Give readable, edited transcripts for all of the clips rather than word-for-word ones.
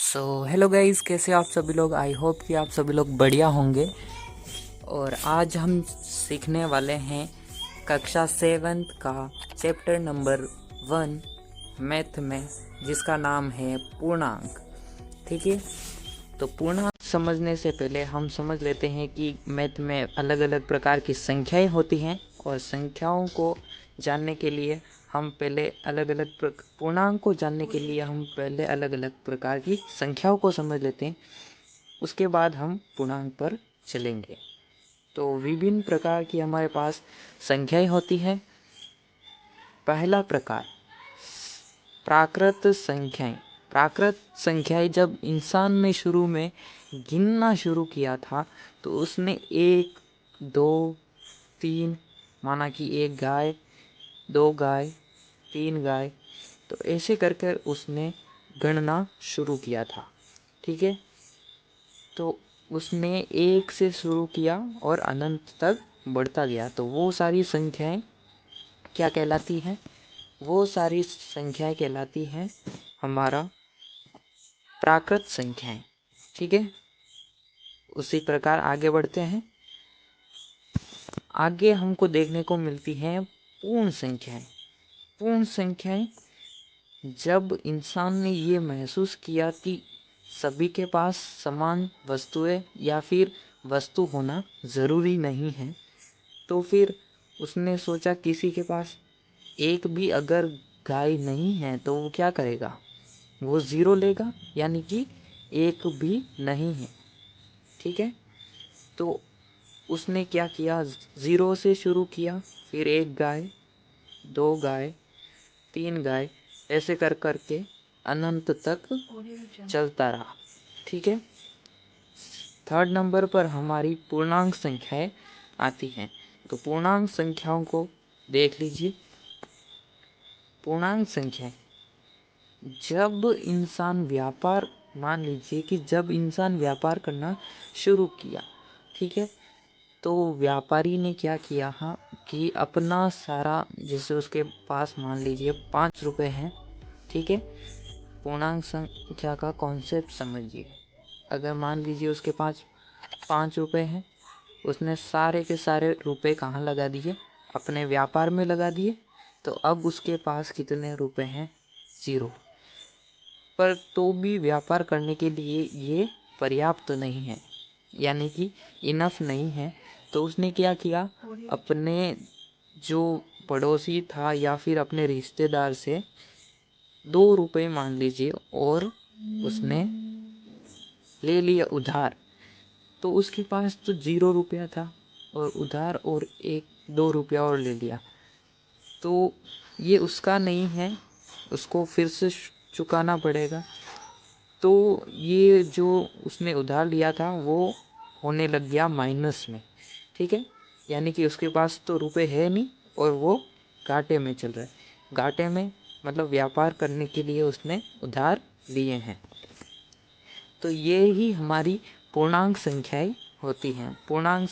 Hello guys, कैसे आप सभी लोग। आई होप कि आप सभी लोग बढ़िया होंगे। और आज हम सीखने वाले हैं कक्षा 7th का चैप्टर नंबर 1 मैथ में, जिसका नाम है पूर्णांक। ठीक है, तो पूर्णांक समझने से पहले हम समझ लेते हैं कि मैथ में अलग अलग प्रकार की संख्याएं होती हैं, और संख्याओं को जानने के लिए हम पहले अलग अलग पूर्णांक को जानने के लिए हम पहले अलग अलग प्रकार की संख्याओं को समझ लेते हैं। उसके बाद हम पूर्णांक पर चलेंगे। तो विभिन्न प्रकार की हमारे पास संख्याएं होती हैं। पहला प्रकार प्राकृत संख्याएं। प्राकृत संख्याएं जब इंसान ने शुरू में गिनना शुरू किया था तो उसने 1, 2, 3 माना कि 1 गाय, 2 गाय, 3 गाय, तो ऐसे कर कर उसने गणना शुरू किया था। ठीक है, तो उसने 1 से शुरू किया और अनंत तक बढ़ता गया। तो वो सारी संख्याएं क्या कहलाती हैं? वो सारी संख्याएं कहलाती हैं हमारा प्राकृत संख्याएं। ठीक है, उसी प्रकार आगे बढ़ते हैं। आगे हमको देखने को मिलती हैं पूर्ण संख्याएं। पूर्ण संख्याएं जब इंसान ने ये महसूस किया कि सभी के पास समान वस्तुएं या फिर वस्तु होना ज़रूरी नहीं है, तो फिर उसने सोचा किसी के पास एक भी अगर गाय नहीं है तो वो क्या करेगा? वो ज़ीरो लेगा, यानी कि एक भी नहीं है। ठीक है, तो उसने क्या किया? ज़ीरो से शुरू किया, फिर 1 गाय, 2 गाय, 3 गाय, ऐसे कर कर के अनंत तक चलता रहा। ठीक है, थर्ड नंबर पर हमारी पूर्णांक संख्याएं आती हैं। तो पूर्णांक संख्याओं को देख लीजिए। पूर्णांक संख्याएं जब इंसान व्यापार, मान लीजिए कि जब इंसान व्यापार करना शुरू किया, ठीक है, तो व्यापारी ने क्या किया? हाँ, कि अपना सारा, जैसे उसके पास मान लीजिए 5 रुपए हैं। ठीक है, पूर्णांक संख्या का कॉन्सेप्ट समझिए। अगर मान लीजिए उसके पास 5 रुपए हैं, उसने सारे के सारे रुपए कहाँ लगा दिए? अपने व्यापार में लगा दिए। तो अब उसके पास कितने रुपए हैं? 0। पर तो भी व्यापार करने के लिए ये पर्याप्त नहीं है, यानी कि इनफ नहीं है। तो उसने क्या किया? अपने जो पड़ोसी था या फिर अपने रिश्तेदार से 2 रुपए मान लीजिए, और उसने ले लिया उधार। तो उसके पास तो 0 रुपया था, और उधार और 1-2 रुपया और ले लिया। तो ये उसका नहीं है, उसको फिर से चुकाना पड़ेगा। तो ये जो उसने उधार लिया था वो होने लग गया माइनस में। ठीक है, यानी कि उसके पास तो रुपए है नहीं और वो घाटे में चल रहा है। घाटे में मतलब व्यापार करने के लिए उसने उधार लिए हैं। तो ये ही हमारी पूर्णांक संख्याएं होती हैं। पूर्णांक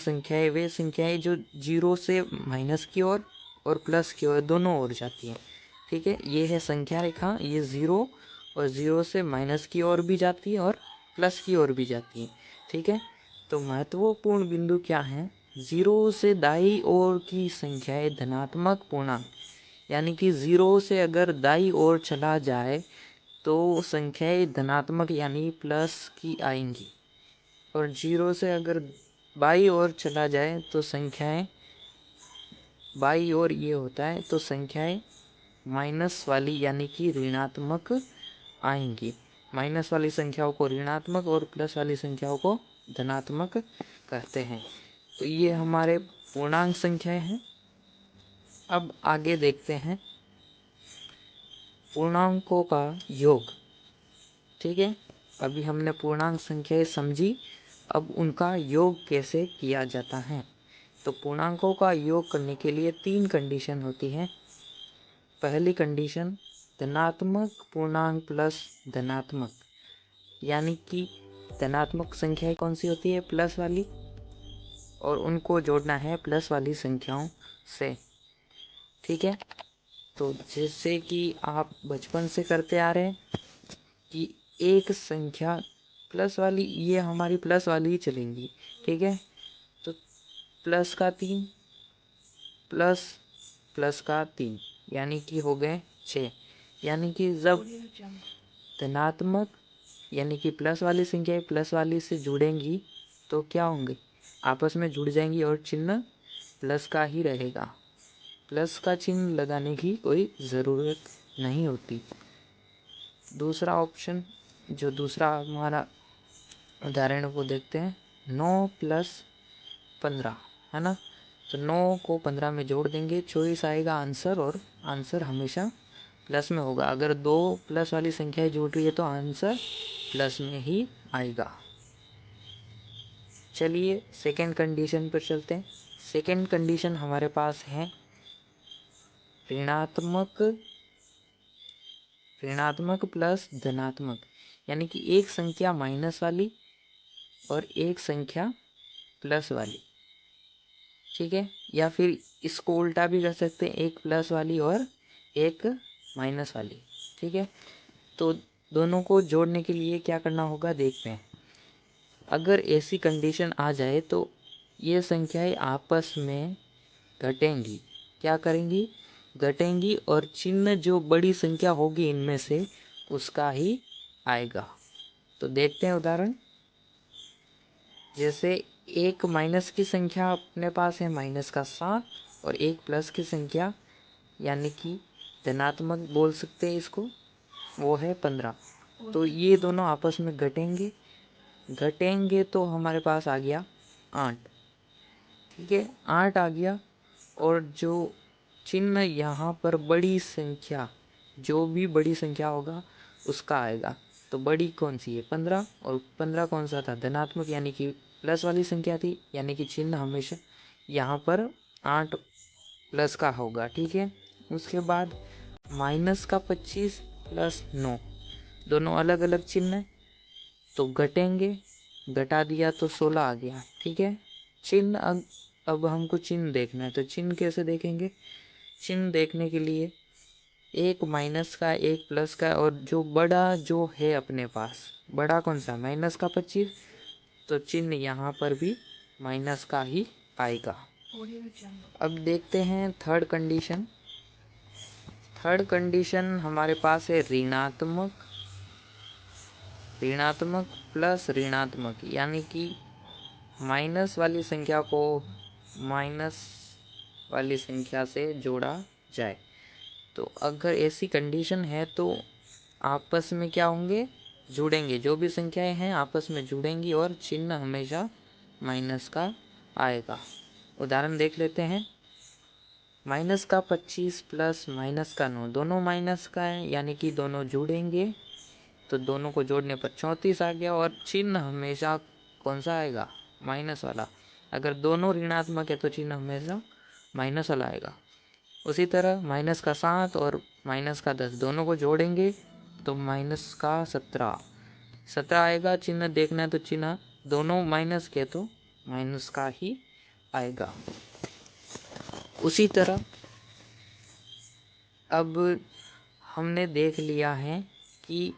संख्याएं वे संख्याएं जो 0 से माइनस की ओर और प्लस की ओर दोनों ओर जाती हैं। ठीक है, ये है संख्या रेखा। ये 0 और 0 से माइनस की ओर भी जाती है और प्लस की ओर भी जाती है। ठीक है, तो महत्वपूर्ण बिंदु क्या है? 0 से दाई ओर की संख्याएं धनात्मक पूर्णांक, यानी कि 0 से अगर दाई ओर चला जाए तो संख्याएं धनात्मक यानी प्लस की आएंगी, और 0 से अगर बाई ओर चला जाए तो संख्याएं बाई ओर ये होता है, तो संख्याएं माइनस वाली यानी कि ऋणात्मक आएंगी। माइनस वाली संख्याओं को ऋणात्मक और प्लस वाली संख्याओं को धनात्मक कहते हैं। तो ये हमारे पूर्णांक संख्याएं हैं। अब आगे देखते हैं पूर्णांकों का योग। ठीक है, अभी हमने पूर्णांक संख्याएं समझी, अब उनका योग कैसे किया जाता है। तो पूर्णांकों का योग करने के लिए 3 कंडीशन होती हैं। पहली कंडीशन, धनात्मक पूर्णांक प्लस धनात्मक, यानी कि धनात्मक संख्याएं कौन सी होती है? प्लस वाली, और उनको जोड़ना है प्लस वाली संख्याओं से। ठीक है, तो जैसे कि आप बचपन से करते आ रहे हैं कि एक संख्या प्लस वाली, ये हमारी प्लस वाली ही चलेंगी, ठीक है। तो प्लस का 3 प्लस प्लस का 3 यानी कि हो गए 6। यानी कि जब धनात्मक यानी कि प्लस वाली संख्या प्लस वाली से जुड़ेंगी तो क्या होंगे, आपस में जुड़ जाएंगी और चिन्ह प्लस का ही रहेगा। प्लस का चिन्ह लगाने की कोई ज़रूरत नहीं होती। दूसरा ऑप्शन, जो दूसरा हमारा उदाहरण वो देखते हैं, 9 प्लस 15 है ना। तो 9 को 15 में जोड़ देंगे, 24 आएगा आंसर, और आंसर हमेशा प्लस में होगा। अगर 2 प्लस वाली संख्याएं जुड़ रही है तो आंसर प्लस में ही आएगा। चलिए सेकेंड कंडीशन पर चलते हैं। सेकेंड कंडीशन हमारे पास है ऋणात्मक प्लस धनात्मक, यानी कि एक संख्या माइनस वाली और एक संख्या प्लस वाली, ठीक है। या फिर इसको उल्टा भी कर सकते हैं, एक प्लस वाली और एक माइनस वाली, ठीक है। तो दोनों को जोड़ने के लिए क्या करना होगा देखते हैं। अगर ऐसी कंडीशन आ जाए तो ये संख्याएं आपस में घटेंगी। क्या करेंगी, घटेंगी, और चिन्ह जो बड़ी संख्या होगी इनमें से उसका ही आएगा। तो देखते हैं उदाहरण। जैसे एक माइनस की संख्या अपने पास है माइनस का 7, और एक प्लस की संख्या यानी कि धनात्मक बोल सकते हैं इसको, वो है 15। तो ये दोनों आपस में घटेंगे तो हमारे पास आ गया 8, ठीक है। 8 आ गया, और जो चिन्ह यहाँ पर बड़ी संख्या, जो भी बड़ी संख्या होगा उसका आएगा। तो बड़ी कौन सी है, 15, और 15 कौन सा था, धनात्मक यानी कि प्लस वाली संख्या थी, यानी कि चिन्ह हमेशा यहाँ पर 8 प्लस का होगा, ठीक है। उसके बाद माइनस का 25 प्लस 9, दोनों अलग अलग चिन्ह है तो घटेंगे, घटा दिया तो 16 आ गया, ठीक है। चिन्ह अब हमको चिन्ह देखना है, तो चिन्ह कैसे देखेंगे। चिन्ह देखने के लिए एक माइनस का एक प्लस का, और जो बड़ा जो है अपने पास, बड़ा कौन सा, माइनस का 25, तो चिन्ह यहाँ पर भी माइनस का ही आएगा। अब देखते हैं थर्ड कंडीशन। थर्ड कंडीशन हमारे पास है ऋणात्मक प्लस ऋणात्मक, यानी कि माइनस वाली संख्या को माइनस वाली संख्या से जोड़ा जाए। तो अगर ऐसी कंडीशन है तो आपस में क्या होंगे, जुड़ेंगे। जो भी संख्याएं हैं आपस में जुड़ेंगी और चिन्ह हमेशा माइनस का आएगा। उदाहरण देख लेते हैं। माइनस का 25 प्लस माइनस का 9, दोनों माइनस का है यानी कि दोनों जुड़ेंगे, तो दोनों को जोड़ने पर 34 आ गया, और चिन्ह हमेशा कौन सा आएगा, माइनस वाला। अगर दोनों ऋणात्मक है तो चिन्ह हमेशा माइनस वाला आएगा। उसी तरह माइनस का 7 और माइनस का 10, दोनों को जोड़ेंगे तो माइनस का 17 आएगा। चिन्ह देखना है तो चिन्ह दोनों माइनस के तो माइनस का ही आएगा। उसी तरह अब हमने देख लिया है कि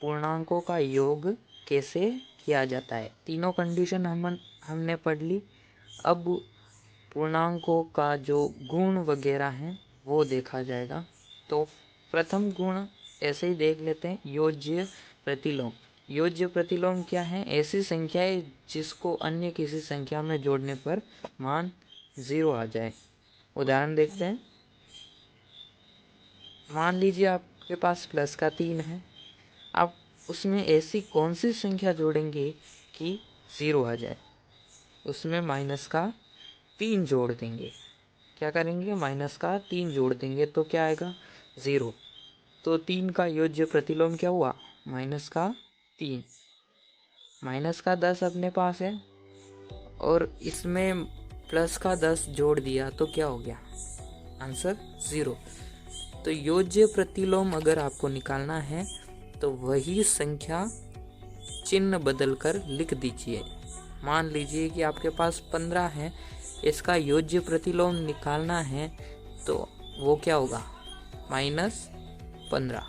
पूर्णांकों का योग कैसे किया जाता है। तीनों कंडीशन हमने पढ़ ली। अब पूर्णांकों का जो गुण वगैरह हैं वो देखा जाएगा। तो प्रथम गुण ऐसे ही देख लेते हैं, योज्य प्रतिलोम। योज्य प्रतिलोम क्या है, ऐसी संख्याएं जिसको अन्य किसी संख्या में जोड़ने पर मान 0 आ जाए। उदाहरण देखते हैं। मान लीजिए आपके पास प्लस का 3 है, आप उसमें ऐसी कौन सी संख्या जोड़ेंगे कि 0 आ जाए। उसमें माइनस का 3 जोड़ देंगे। क्या करेंगे, माइनस का 3 जोड़ देंगे तो क्या आएगा, 0। तो 3 का योज्य प्रतिलोम क्या हुआ, माइनस का 3। माइनस का 10 अपने पास है और इसमें प्लस का 10 जोड़ दिया तो क्या हो गया, आंसर 0। तो योज्य प्रतिलोम अगर आपको निकालना है तो वही संख्या चिन्ह बदलकर लिख दीजिए। मान लीजिए कि आपके पास 15 है, इसका योज्य प्रतिलोम निकालना है तो वो क्या होगा, -15।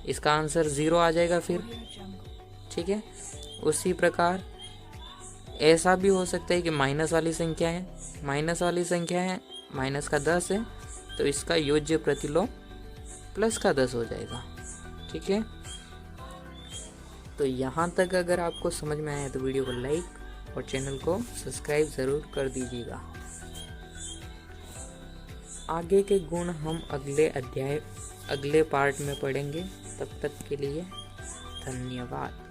इसका आंसर 0 आ जाएगा फिर। ठीक है, उसी प्रकार ऐसा भी हो सकता है कि माइनस वाली संख्या है, माइनस का 10 है, तो इसका योज्य प्रतिलोम प्लस का 10 हो जाएगा। ठीक है, तो यहाँ तक अगर आपको समझ में आया तो वीडियो को लाइक और चैनल को सब्सक्राइब ज़रूर कर दीजिएगा। आगे के गुण हम अगले पार्ट में पढ़ेंगे। तब तक के लिए धन्यवाद।